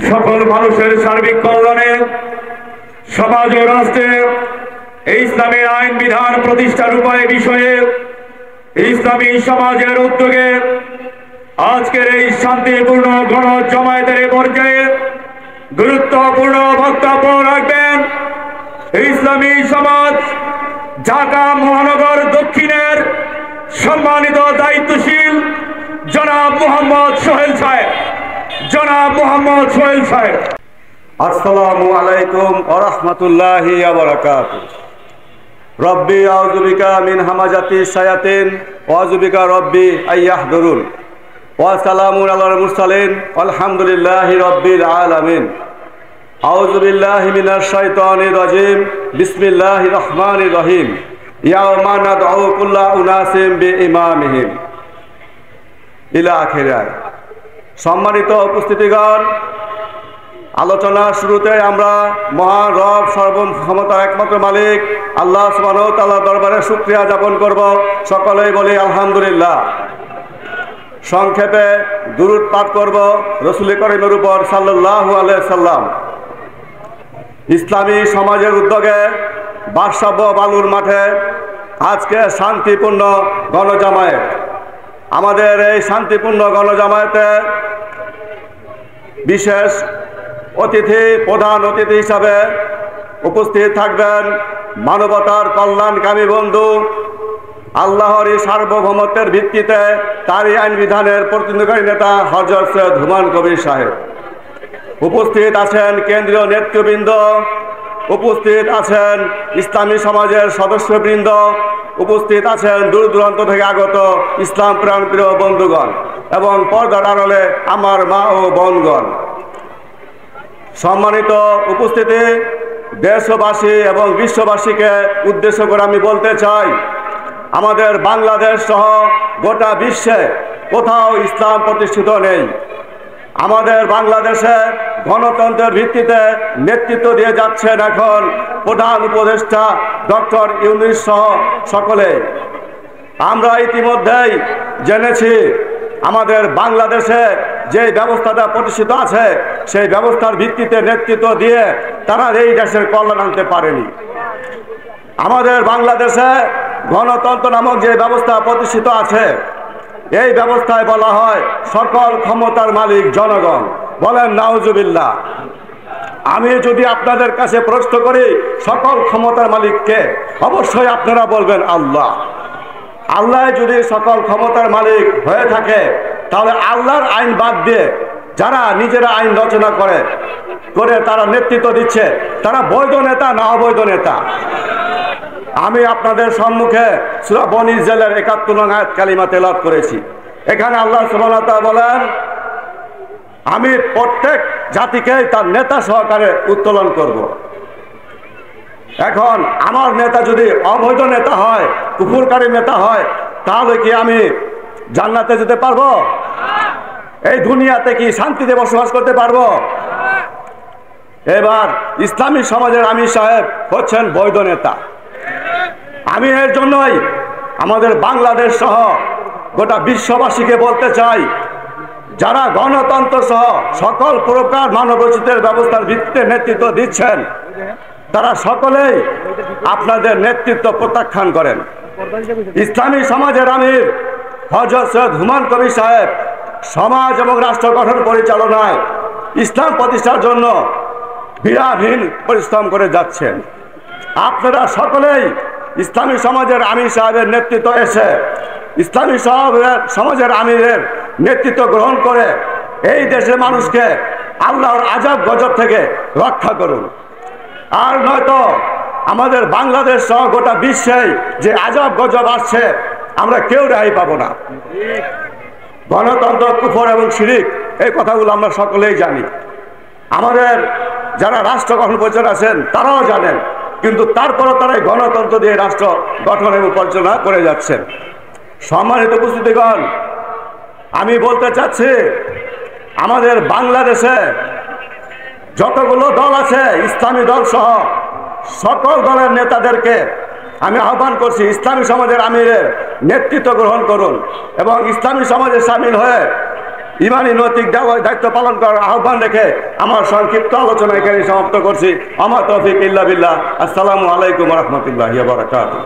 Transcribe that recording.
সকল মানুষের সার্বিক কল্যাণে সমাজ ও রাষ্ট্রে ইসলামের আইন বিধান প্রতিষ্ঠার উপায় বিষয়ে ইসলামী সমাজের উদ্যোগে আজকের এই শান্তিপূর্ণ গণ জমায়েতের পর্যায়ে গুরুত্বপূর্ণ বক্তব্য রাখবেন ইসলামী সমাজ ঢাকা মহানগর দক্ষিণের সম্মানিত দায়িত্বশীল জনাব মোহাম্মদ সোহেল সাহেব। আসসালামু আলাইকুম ওয়া রাহমাতুল্লাহি ওয়া বারাকাতুহু। রব্বি আউযু বিকা মিন হামাজাতি শায়াতিন ওয়া আউযু বিকা রব্বি আইয়াহদুরুন। ওয়া সালামুন আলাল মুরসালিন আলহামদুলিল্লাহি রাব্বিল আলামিন। আউযু বিল্লাহি মিনাশ শাইতানির রাজিম। বিসমিল্লাহির রহমানির রহিম। ইয়াওমা নাদউ কুল্লা উনাসিম বিইমামিহিম ইলা আখির আয়াত। সম্মানিত উপস্থিতিগণ, আলোচনার শুরুতে আমরা মহান রব সর্বক্ষমতার একমাত্র মালিক আল্লাহ সুবহানাহু ওয়া তাআলার দরবারে শুকরিয়া জ্ঞাপন করব। সকলেই বলি আলহামদুলিল্লাহ। সংক্ষেপে দুরূদ পাঠ করব রাসূল করিমের উপর সাল্লাল্লাহু আলাইহি সাল্লাম। ইসলামী সমাজের উদ্যোগে বাদশাহ বালুর মাঠে আজকে শান্তিপূর্ণ গণজামায়াত। আমাদের এই শান্তিপূর্ণ গণজামায়াতে বিশেষ অতিথি, প্রধান অতিথি হিসাবে উপস্থিত থাকবেন মানবতার কল্যাণকামী বন্ধু, আল্লাহর সার্বভৌমত্বের ভিত্তিতে তারই আইন বিধানের প্রতিনিধিকারী নেতা হযরত সৈয়দ হুমায়ুন কবির সাহেব। উপস্থিত আছেন কেন্দ্রীয় নেতৃবৃন্দ, উপস্থিত আছেন ইসলামী সমাজের সদস্যবৃন্দ, উপস্থিত আছেন দূর দূরান্ত থেকে আগত ইসলাম প্রাণপ্রিয় বন্ধুগণ এবং পর্দার আড়ালে আমার মা ও বোনগণ। সম্মানিত উপস্থিতি, দেশবাসী এবং বিশ্ববাসীকে উদ্দেশ্য করে আমি বলতে চাই, আমাদের বাংলাদেশ সহ গোটা বিশ্বে কোথাও ইসলাম প্রতিষ্ঠিত নেই। আমাদের বাংলাদেশে গণতন্ত্রের ভিত্তিতে নেতৃত্ব দিয়ে যাচ্ছেন এখন প্রধান উপদেষ্টা ডক্টর ইউনূস সহ সকলে। আমরা ইতিমধ্যেই জেনেছি আমাদের বাংলাদেশে যে ব্যবস্থাটা প্রতিষ্ঠিত আছে সেই ব্যবস্থার ভিত্তিতে নেতৃত্ব দিয়ে তারা এই দেশের কল্যাণ আনতে পারেনি। আমাদের বাংলাদেশে গণতন্ত্র নামক যে ব্যবস্থা প্রতিষ্ঠিত আছে এই ব্যবস্থায় বলা হয় সকল ক্ষমতার মালিক জনগণ। বলেন নাউজুবিল্লাহ। আমি যদি আপনাদের কাছে প্রশ্ন করি সকল ক্ষমতার মালিক কে, অবশ্যই আপনারা বলবেন আল্লাহ। আল্লাহ যদি সকল ক্ষমতার মালিক হয়ে থাকে তাহলে আল্লাহর আইন বাদ দিয়ে যারা নিজেরা আইন রচনা করে তারা নেতৃত্ব দিচ্ছে, তারা বৈধ নেতা না অবৈধ নেতা? আমি আপনাদের সম্মুখে সূরা বনী ইসরাঈলের ৭১ নং আয়াত কালিমা তেলাওয়াত করেছি। এখানে আল্লাহ সুবহানাহু ওয়া তাআলা বলেন, আমি প্রত্যেক জাতিকে তার নেতা সহকারে উত্তোলন করব। এখন আমার নেতা যদি অবৈধ নেতা হয়, কুফরকারী নেতা হয়, তাহলে কি আমি জান্নাতে যেতে পারবো? এই দুনিয়াতে কি শান্তিতে বসবাস করতে পারবো? এবার ইসলামী সমাজের আমির সাহেব হচ্ছেন বৈধ নেতা। আমি এর জন্যই আমাদের বাংলাদেশ সহ গোটা বিশ্ববাসীকে বলতে চাই, যারা গণতন্ত্র সহ সকল প্রকার মানবরচিতের ব্যবস্থার ভিত্তিতে নেতৃত্ব দিচ্ছেন তারা সকলেই আপনাদের নেতৃত্ব প্রত্যাখ্যান করেন। ইসলামী সমাজের আমির হযরত সৈয়দ হুমায়ুন কবির সাহেব সমাজ এবং রাষ্ট্র গঠন পরিচালনায় ইসলাম প্রতিষ্ঠার জন্য বিরামহীন পরিশ্রম করে যাচ্ছেন। আপনারা সকলেই ইসলামী সমাজের আমির সাহেবের নেতৃত্ব এসে ইসলামী সমাজের আমিরের নেতৃত্ব গ্রহণ করে এই দেশের মানুষকে আল্লাহর আযাব গজব থেকে রক্ষা করুন। আর নয়তো আমাদের বাংলাদেশ সহ গোটা বিশ্বেই যে আযাব গজব আসছে আমরা কেউ রেহাই পাবো না। গণতন্ত্র, কুফর এবং শিরিক, এই কথাগুলো আমরা সকলেই জানি। আমাদের যারা রাষ্ট্র গঠন পরিচালনা আছেন তারাও জানেন, কিন্তু তারপরও তারা গণতন্ত্র দিয়ে রাষ্ট্র গঠন এবং পরিচালনা করে যাচ্ছেন। সম্মানিত উপস্থিতিগণ, আমি বলতে চাচ্ছি আমাদের বাংলাদেশে যতগুলো দল আছে ইসলামী দল সহ সকল দলের নেতাদেরকে আমি আহ্বান করছি ইসলামী সমাজের আমিরের নেতৃত্ব গ্রহণ করুন এবং ইসলামী সমাজে সামিল হয়ে ইমানি নৈতিক দায়িত্ব পালন করার আহ্বান রেখে আমার সংক্ষিপ্ত আলোচনা এখানে সমাপ্ত করছি। আমার তৌফিক ইল্লা বিল্লাহ। আসসালামু আলাইকুম ওয়া রাহমাতুল্লাহি ওয়া বারাকাতুহু।